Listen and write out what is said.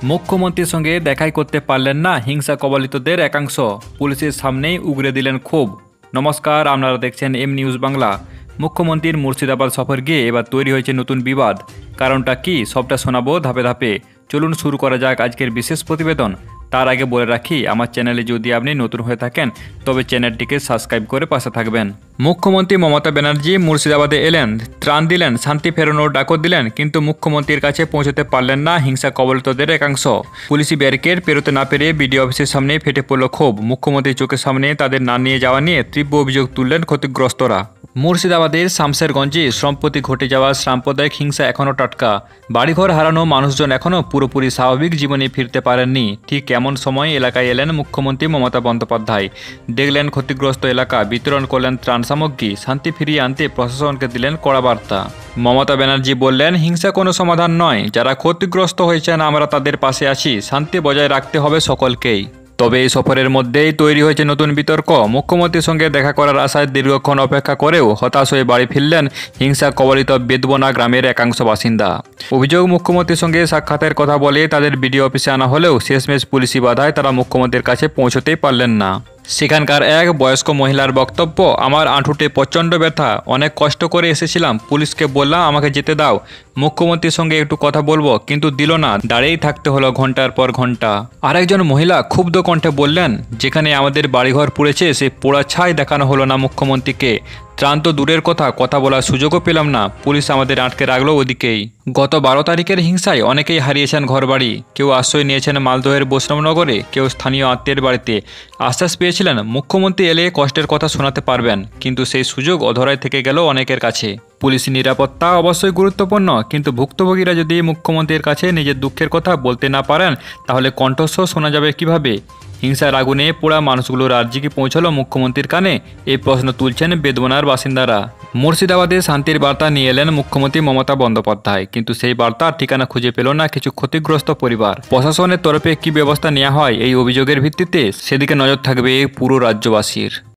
মুখ্যমন্ত্রীর সঙ্গে দেখাই করতে পারলেন না হিংসা কবলিতদের একাংশ, পুলিশের সামনেই উগরে দিলেন ক্ষোভ। নমস্কার, আপনারা দেখছেন এম নিউজ বাংলা। মুখ্যমন্ত্রীর মুর্শিদাবাদ সফর গিয়ে এবার তৈরি হয়েছে নতুন বিবাদ। কারণটা কি সবটা শোনাবো ধাপে ধাপে। চলুন শুরু করা যাক আজকের বিশেষ প্রতিবেদন। তার আগে বলে রাখি, আমার চ্যানেলে যদি আপনি নতুন হয়ে থাকেন তবে চ্যানেলটিকে সাবস্ক্রাইব করে পাশে থাকবেন। মুখ্যমন্ত্রী মমতা ব্যানার্জি মুর্শিদাবাদে এলেন, ত্রাণ দিলেন, শান্তি ফেরানোর ডাকর দিলেন, কিন্তু মুখ্যমন্ত্রীর কাছে পৌঁছতে পারলেন না হিংসা কবলিতদের একাংশ। পুলিশি ব্যারিকেড পেরোতে না পেরে বিডিও অফিসের সামনে ফেটে পড়ল ক্ষোভ। মুখ্যমন্ত্রীর চোখের সামনে তাদের না নিয়ে যাওয়া নিয়ে তীব্র অভিযোগ তুললেন ক্ষতিগ্রস্তরা। মুর্শিদাবাদের শামশেরগঞ্জে সম্প্রতি ঘটে যাওয়া সাম্প্রদায়িক হিংসা এখনও টাটকা। বাড়িঘর হারানো মানুষজন এখনও পুরোপুরি স্বাভাবিক জীবনে ফিরতে পারেননি। ঠিক এমন সময় এলাকায় এলেন মুখ্যমন্ত্রী মমতা বন্দ্যোপাধ্যায়। দেখলেন ক্ষতিগ্রস্ত এলাকা, বিতরণ করলেন ত্রাণ সামগ্রী, শান্তি ফিরিয়ে আনতে প্রশাসনকে দিলেন কড়া বার্তা। মমতা ব্যানার্জি বললেন, হিংসা কোনো সমাধান নয়। যারা ক্ষতিগ্রস্ত হয়েছেন আমরা তাদের পাশে আছি, শান্তি বজায় রাখতে হবে সকলকেই। তবে এই সফরের মধ্যেই তৈরি হয়েছে নতুন বিতর্ক। মুখ্যমন্ত্রীর সঙ্গে দেখা করার আশায় দীর্ঘক্ষণ অপেক্ষা করেও হতাশ হয়ে বাড়ি ফিরলেন হিংসা কবলিত বেদবনা গ্রামের একাংশ বাসিন্দা। অভিযোগ, মুখ্যমন্ত্রীর সঙ্গে সাক্ষাতের কথা বলে তাদের বিডিও অফিসে আনা হলেও শেষমেশ পুলিশি বাধায় তারা মুখ্যমন্ত্রীর কাছে পৌঁছতেই পারলেন না। সেখানকার এক বয়স্ক মহিলার বক্তব্য, আমার আঁঠুতে প্রচণ্ড ব্যথা, অনেক কষ্ট করে এসেছিলাম, পুলিশকে বললাম আমাকে যেতে দাও, মুখ্যমন্ত্রীর সঙ্গে একটু কথা বলবো, কিন্তু দিল না, দাঁড়িয়েই থাকতে হলো ঘন্টার পর ঘন্টা। আরেকজন মহিলা ক্ষুব্ধ কণ্ঠে বললেন, যেখানে আমাদের বাড়িঘর পুড়েছে সে পোড়া ছাই দেখানো হলো না মুখ্যমন্ত্রীকে। ত্রাণ তো দূরের কথা বলার সুযোগও পেলাম না, পুলিশ আমাদের আটকে রাখলো ওদিকেই। গত 12 তারিখের হিংসায় অনেকেই হারিয়েছেন ঘরবাড়ি, কেউ আশ্রয় নিয়েছেন মালদহের বৈষ্ণবনগরে, কেউ স্থানীয় আত্মীয়ের বাড়িতে। আশ্বাস পেয়েছিলেন মুখ্যমন্ত্রী এলে কষ্টের কথা শোনাতে পারবেন, কিন্তু সেই সুযোগ অধরায় থেকে গেল অনেকের কাছে। পুলিশি নিরাপত্তা অবশ্যই গুরুত্বপূর্ণ, কিন্তু ভুক্তভোগীরা যদি মুখ্যমন্ত্রীর কাছে নিজের দুঃখের কথা বলতে না পারেন তাহলে কণ্ঠস্বর শোনা যাবে কিভাবে? হিংসার আগুনে পোড়া মানুষগুলোর আর্জি কি পৌঁছালো মুখ্যমন্ত্রীর কানে? এই প্রশ্ন তুলছেন বেদবনার বাসিন্দারা। মুর্শিদাবাদে শান্তির বার্তা নিয়ে এলেন মুখ্যমন্ত্রী মমতা বন্দ্যোপাধ্যায়, কিন্তু সেই বার্তার ঠিকানা খুঁজে পেল না কিছু ক্ষতিগ্রস্ত পরিবার। প্রশাসনের তরফে কি ব্যবস্থা নেওয়া হয় এই অভিযোগের ভিত্তিতে, সেদিকে নজর থাকবে পুরো রাজ্যবাসীর।